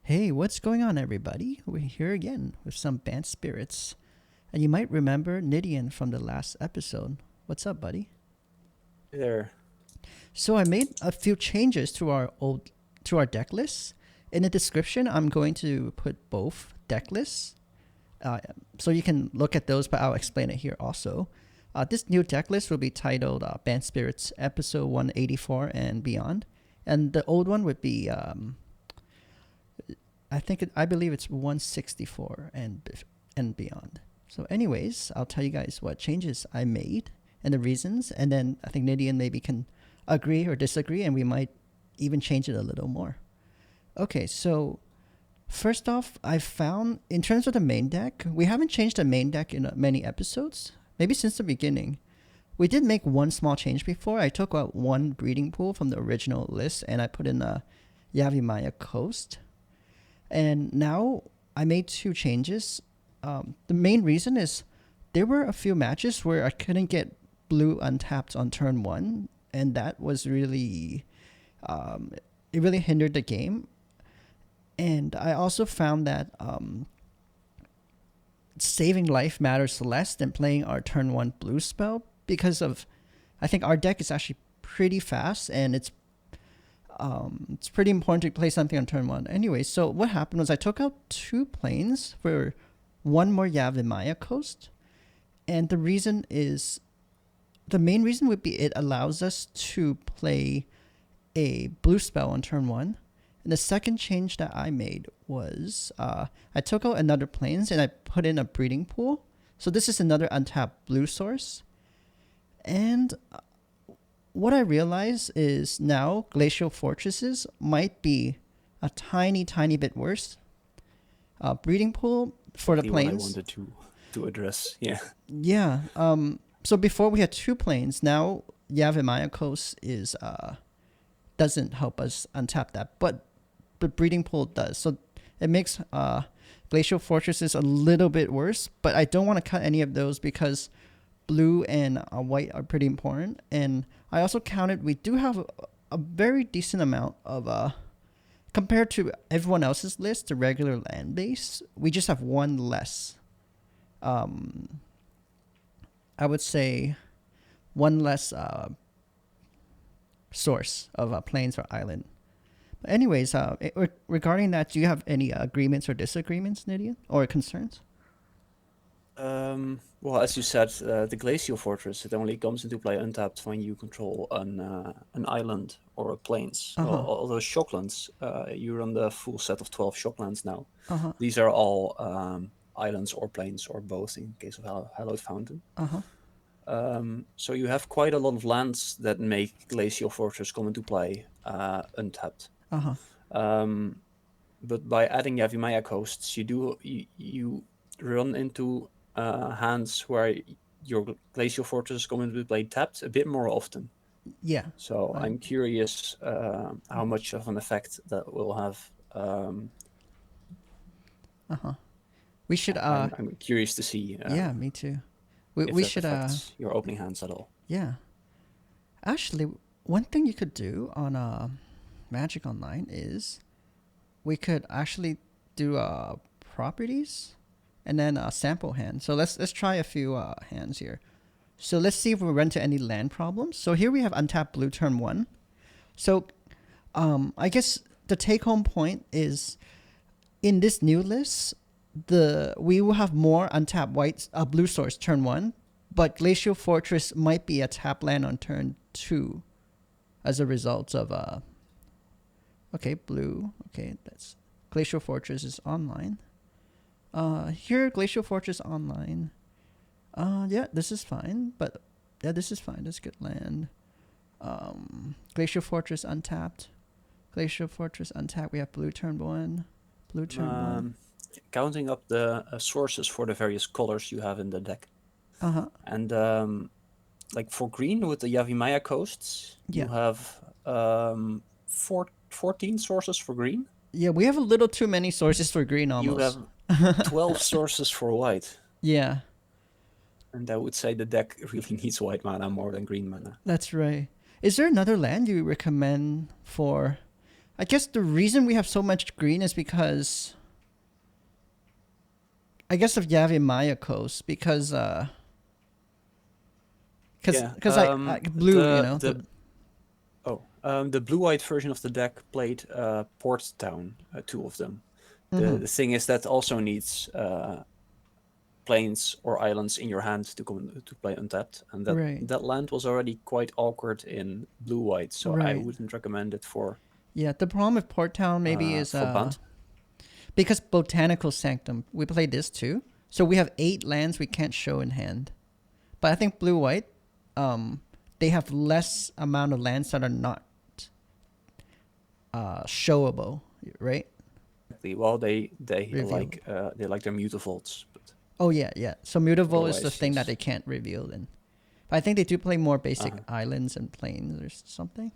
Hey, what's going on, everybody? We're here again with some Bant Spirits. And you might remember Nidian from the last episode. What's up, buddy? Hey there. So I made a few changes to our deck lists. In the description, I'm going to put both deck lists. So you can look at those, but I'll explain it here also. This new deck list will be titled Bant Spirits Episode 184 and Beyond. And the old one would be I believe it's 164 and beyond. So anyways, I'll tell you guys what changes I made and the reasons, and then I think Nidian maybe can agree or disagree, and we might even change it a little more. Okay, so first off, I found in terms of the main deck, we haven't changed the main deck in many episodes, maybe since the beginning. We did make one small change before. I took out one breeding pool from the original list and I put in a Yavimaya Coast. And now I made two changes. The main reason is there were a few matches where I couldn't get blue untapped on turn one, and that was really, it really hindered the game. And I also found that saving life matters less than playing our turn one blue spell because of, I think our deck is actually pretty fast and it's pretty important to play something on turn one. Anyway, so what happened was I took out two planes for one more Yavimaya Coast. And the main reason would be it allows us to play a blue spell on turn one. And the second change that I made was I took out another planes and I put in a breeding pool. So this is another untapped blue source. And what I realize is now Glacier Fortresses might be a tiny bit worse. Breeding pool for the planes. What I wanted to address, yeah. Yeah. So before we had two planes, now Yavimaya Coast is doesn't help us untap that, but the breeding pool does. So it makes Glacier Fortresses a little bit worse, but I don't want to cut any of those because blue and white are pretty important. And I also counted we do have a very decent amount of compared to everyone else's list, the regular land base, we just have one less. I would say one less source of plains or island. But anyways, regarding that, do you have any agreements or disagreements, Nidian, or concerns? Well, as you said, the Glacier Fortress, it only comes into play untapped when you control an island or a plains. Uh-huh. Well, all those shocklands, you run the full set of 12 shocklands now. Uh-huh. These are all islands or plains or both in case of Hallowed Fountain. Uh-huh. So you have quite a lot of lands that make Glacier Fortress come into play untapped. Uh-huh. But by adding Yavimaya Coasts, you run into hands where your Glacier Fortress is going to be played tapped a bit more often. Yeah. So I'm curious how much of an effect that will have. We should. I'm curious to see. Yeah, me too. If We that should. affects your opening hands at all. Yeah. Actually, one thing you could do on Magic Online is we could actually do properties and then a sample hand. So let's try a few hands here. So let's see if we run into any land problems. So here we have untapped blue turn one. So I guess the take home point is in this new list, we will have more untapped blue source turn one, but Glacier Fortress might be a tap land on turn two as a result of okay, blue. Okay, that's Glacier Fortress is online. Here, Glacier Fortress online. Yeah, this is fine, but yeah, this is fine. That's good land. Glacier Fortress untapped. Glacier Fortress untapped. We have blue turn one. Blue turn one. Counting up the sources for the various colors you have in the deck. Uh-huh. And like for green with the Yavimaya Coasts, you have 14 sources for green. Yeah, we have a little too many sources for green almost. You have 12 sources for white. Yeah. And I would say the deck really needs white mana more than green mana. That's right. Is there another land you recommend for I guess the reason we have so much green is because I guess of Yavimaya Coast because blue, the blue-white version of the deck played Port Town, two of them. The thing is that also needs plains or islands in your hand to play untapped, and that land was already quite awkward in blue-white, so I wouldn't recommend it for. Yeah, the problem with Port Town maybe is Bant. Because Botanical Sanctum, we played this too, so we have 8 lands we can't show in hand. But I think blue-white, they have less amount of lands that are not showable, right? Well, they like their mutavaults. But oh yeah. So mutavault is the thing that they can't reveal. Then, but I think they do play more basic islands and plains or something.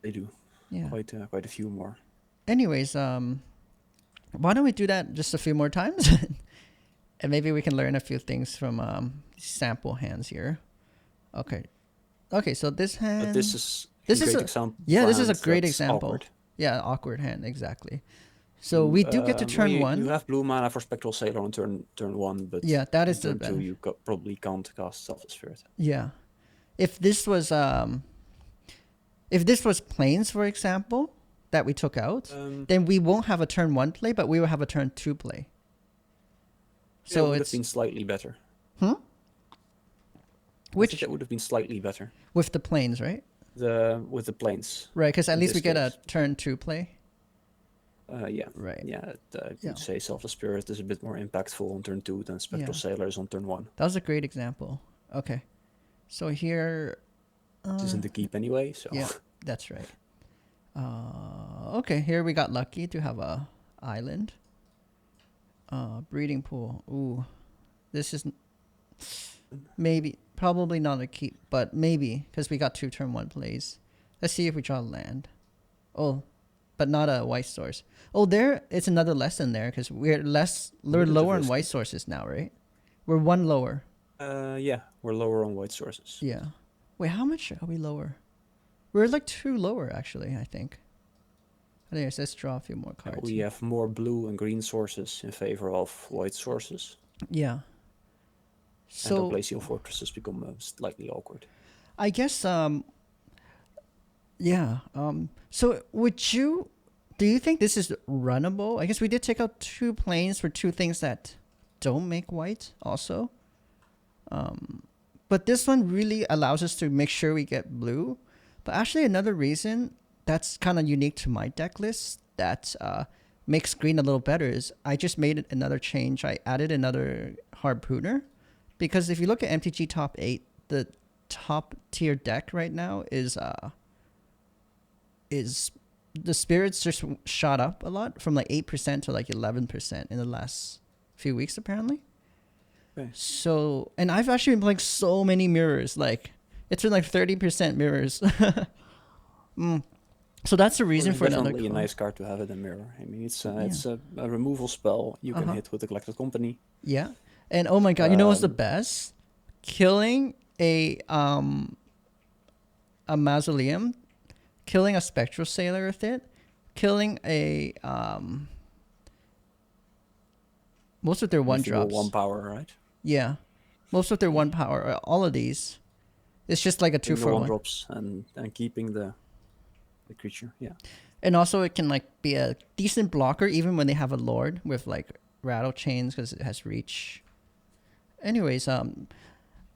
They do. Yeah. Quite a few more. Anyways, why don't we do that just a few more times, and maybe we can learn a few things from sample hands here. Okay. So this hand. But this is a example. Yeah, this is a great example. Awkward. Yeah, awkward hand, exactly. So we do get to turn 1. You have blue mana for Spectral Sailor on turn 1, but yeah, that is turn 2 you probably can't cast Selfless Spirit. Yeah, if this was plains, for example, that we took out, then we won't have a turn 1 play, but we will have a turn 2 play. So it would have been slightly better. Which it would have been slightly better with the plains, right? With the plains, right? Because at least we get a turn 2 play. Yeah. Right. Yeah. You'd say Selfless Spirit is a bit more impactful on turn 2 than Spectral Sailor is on turn 1. That was a great example. Okay. So here. This isn't the keep anyway, so. Yeah, that's right. Okay, here we got lucky to have a island. Breeding pool. Ooh. This is probably not a keep, but maybe, because we got 2 turn 1 plays. Let's see if we draw land. Oh, but not a white source. Oh, it's another lesson there, because we're lower on white sources now, right? We're 1 lower. Yeah, we're lower on white sources. Yeah. Wait, how much are we lower? We're like 2 lower, actually, I think. Anyways, let's draw a few more cards. We have more blue and green sources in favor of white sources. Yeah. So and Glacier Fortress has become slightly awkward. I guess, so do you think this is runnable? I guess we did take out 2 planes for 2 things that don't make white also. But this one really allows us to make sure we get blue. But actually another reason that's kind of unique to my deck list that makes green a little better is I just made another change. I added another Harpooner. Because if you look at MTG top 8, the top tier deck right now is the spirits just shot up a lot from like 8% to like 11% in the last few weeks apparently. Okay. So, and I've actually been playing so many mirrors, like it's been like 30% mirrors. So that's the reason for another. Definitely a nice card to have it in mirror. I mean, it's a removal spell you can hit with the Collected Company. Yeah. And oh my god, you know what's the best? Killing a mausoleum, killing a Spectral Sailor with it, killing a most of their 1-drops. 1 power, right? Yeah. Most of their 1 power, all of these. It's just like a 2 for 1. 1-drops and keeping the creature, yeah. And also it can like be a decent blocker even when they have a lord with like rattle chains because it has reach. Anyways,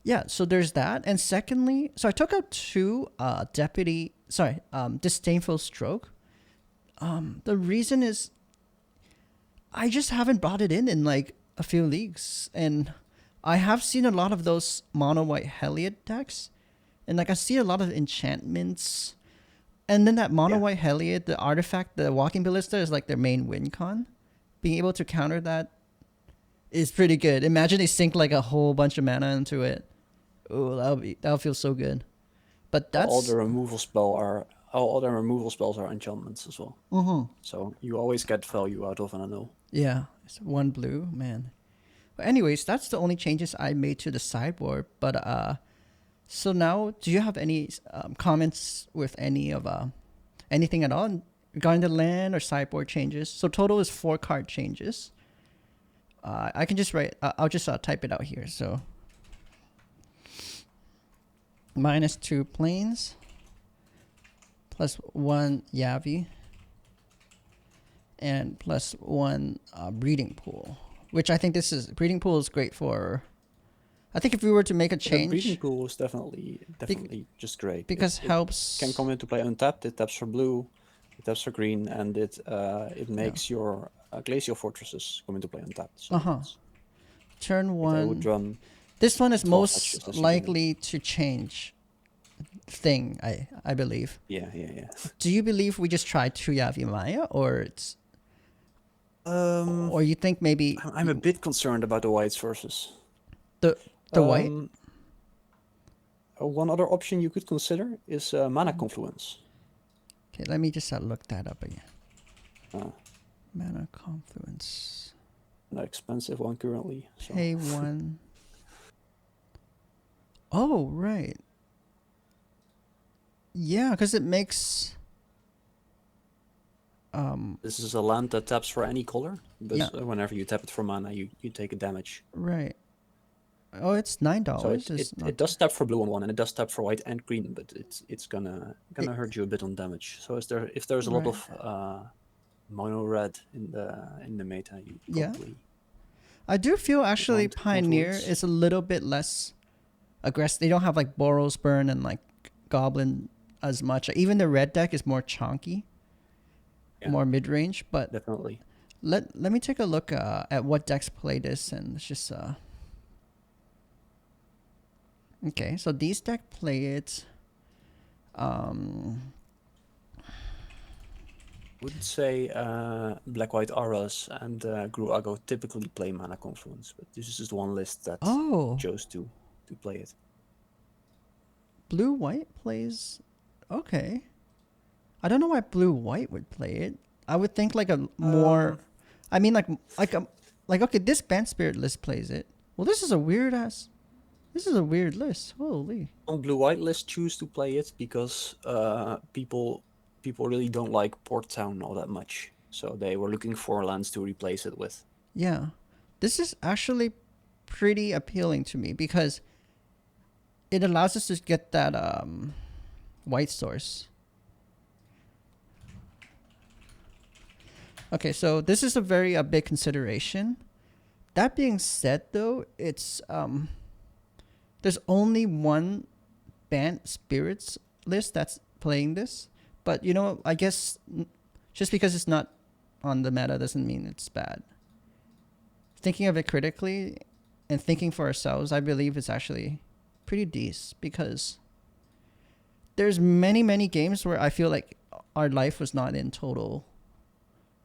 yeah, so there's that. And secondly, so I took out 2 Disdainful Stroke. The reason is I just haven't brought it in like a few leagues. And I have seen a lot of those mono white Heliod decks. And like I see a lot of enchantments. And then that mono white Heliod, the artifact, the Walking Ballista is like their main win con. Being able to counter that is pretty good. Imagine they sink like a whole bunch of mana into it. Oh, that'll feel so good. But that's all the removal spells are enchantments as well. So you always get value out of an annul. Yeah, it's 1 blue, man. But anyways, that's the only changes I made to the sideboard. But so now, do you have any comments with any of anything at all? regarding the land or sideboard changes. So total is 4 card changes. I can just write. I'll just type it out here. So -2 planes, +1 Yavi, and +1 breeding pool. Which I think breeding pool is great for. I think if we were to make a change, breeding pool is definitely just great because helps can come into play untapped. It taps for blue, it taps for green, and it makes your Glacier Fortresses come into play untapped. So turn 1. I would run. This one is most likely to change thing, I believe. Yeah. Do you believe we just try 2 Yavi Maya, or it's or you think maybe I'm a bit concerned about the white sources. The white? One other option you could consider is Mana Confluence. Okay, let me just look that up again. Mana Confluence. An expensive one currently. So. Pay 1. Oh, right. Yeah, because it makes... This is a land that taps for any color, but whenever you tap it for mana, you take a damage. Right. Oh, it's $9. So it does tap for blue on one, and it does tap for white and green, but it's gonna hurt you a bit on damage. So if there's a lot of mono red in the meta, you probably I do feel actually Pioneer is a little bit less aggressive. They don't have like Boros Burn and like Goblin as much. Even the red deck is more chonky, more mid range. But definitely. Let me take a look at what decks play this, and let's just okay, so these decks play it. Would say Black-White Auras and Gruago typically play Mana Confluence, but this is just one list that chose to play it. Blue-White plays... Okay. I don't know why Blue-White would play it. I would think like a more... I mean like okay, this Bant Spirit list plays it. Well, this is a weird ass... This is a weird list. Holy. On Blue-White list choose to play it because people really don't like Port Town all that much. So they were looking for lands to replace it with. Yeah. This is actually pretty appealing to me because it allows us to get that white source. Okay, so this is a big consideration. That being said, though, it's there's only one Bant Spirits list that's playing this. But, you know, I guess just because it's not on the meta doesn't mean it's bad. Thinking of it critically and thinking for ourselves, I believe it's actually pretty decent because there's many, many games where I feel like our life was not in total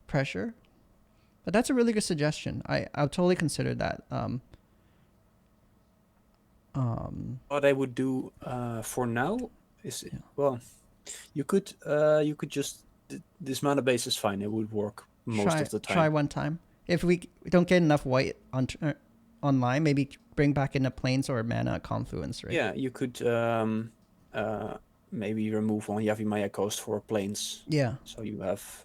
pressure. But that's a really good suggestion. I'll totally consider that. What I would do for now is, well... You could just this mana base is fine. It would work most of the time. Try one time. If we don't get enough white online, maybe bring back in a plains or Mana Confluence, right? Yeah, you could maybe remove one Yavimaya Coast for plains. Yeah. So you have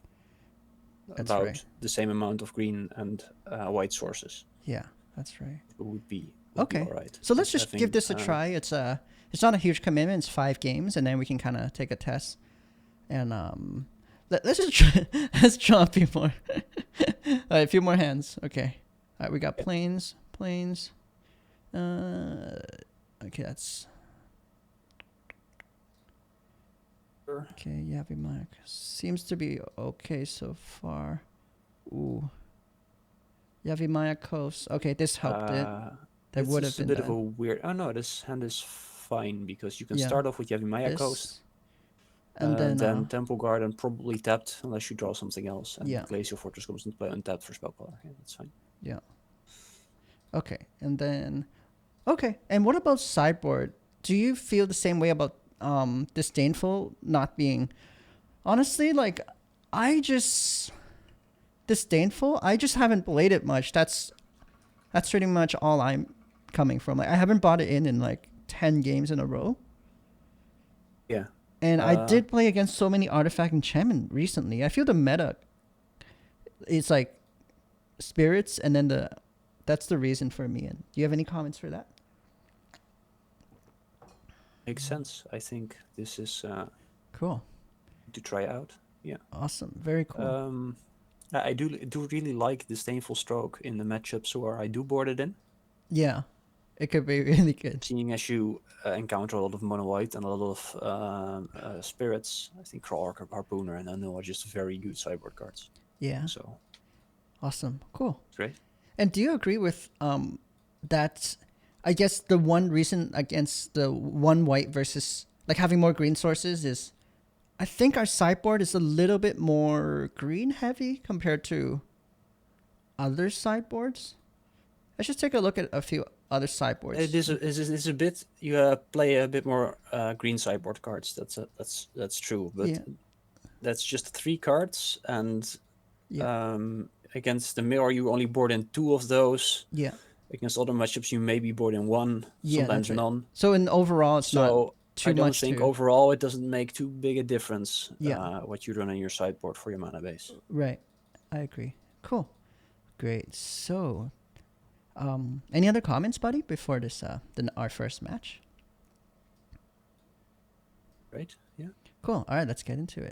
about the same amount of green and white sources. Yeah, that's right. It would be okay. All right. So let's just give this a try. It's not a huge commitment. It's 5 games, and then we can kind of take a test. And let's draw a few more. All right, a few more hands. Okay. All right, we got plains. Okay, that's... Okay, Yavimaya seems to be okay so far. Ooh. Yavimaya Coast. Okay, this helped it. That would have been a bit of a weird... Oh, no, this hand is fine because you can start off with Yavimaya Coast. And then Temple Garden probably tapped unless you draw something else. And Glacier Fortress comes into play untapped for spell power. Yeah, that's fine. Yeah. Okay, and then... Okay, and what about sideboard? Do you feel the same way about Disdainful not being... Honestly, like, Disdainful, I just haven't played it much. That's pretty much all I'm coming from. Like, I haven't bought it in like 10 games in a row. Yeah. And I did play against so many artifact enchantment recently. I feel the meta is like spirits, and then that's the reason for me. And do you have any comments for that? Makes sense. I think this is Cool. to try out. Yeah. Awesome. Very cool. I do really like Disdainful Stroke in the matchups where I do board it in. Yeah, it could be really good. Seeing as you encounter a lot of mono white and a lot of spirits, I think Crawler, Harpooner, and Unknown are just very good sideboard cards. Yeah. So Awesome. Cool. great. And do you agree with that? I guess the one reason against the one white versus like having more green sources is I think our sideboard is a little bit more green heavy compared to other sideboards. Let's just take a look at a few other sideboards. It is a bit. You play a bit more green sideboard cards. That's true. But that's just 3 cards, and against the mirror you only board in 2 of those. Yeah. Against other matchups you maybe board in 1, sometimes right. none. So in overall it's not too I don't much think overall it doesn't make too big a difference what you run on your sideboard for your mana base. Right. I agree. Cool. Great. So any other comments, buddy, before this our first match? Right? Yeah. Cool. All right, let's get into it.